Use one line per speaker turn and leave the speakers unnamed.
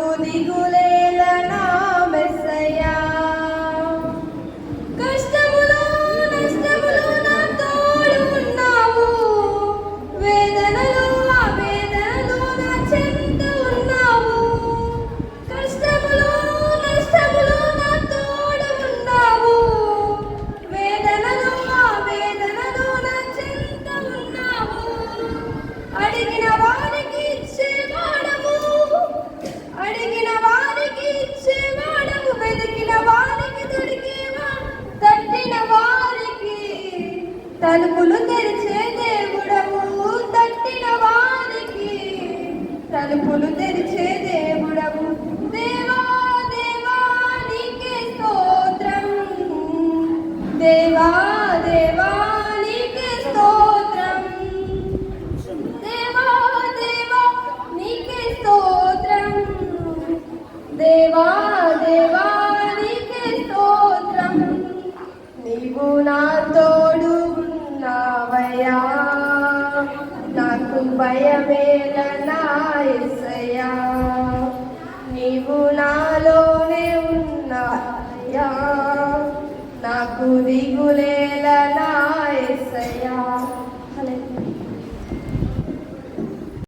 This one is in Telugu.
నాకు దిగులేల నా మెస్సయ్యా. కష్టములో నష్టములో నా తోడు ఉన్నావు, వేదనలో ఆ వేదనలో నా చెంత ఉన్నావు. కష్టములో నష్టములో నా తోడు ఉన్నావు, వేదనలో ఆ వేదనలో నా చెంత ఉన్నావు. అడిగిన వారికి ఇచ్చేవాడవు, అడిగిన వారికి ఇచ్చేవాడవు, వెతికిన వారికి దొరికేవా, తట్టిన వారికి తలుపులు తెరిచే దేవుడవు, తట్టిన వారికి తలుపులు తెరిచే దేవుడవు.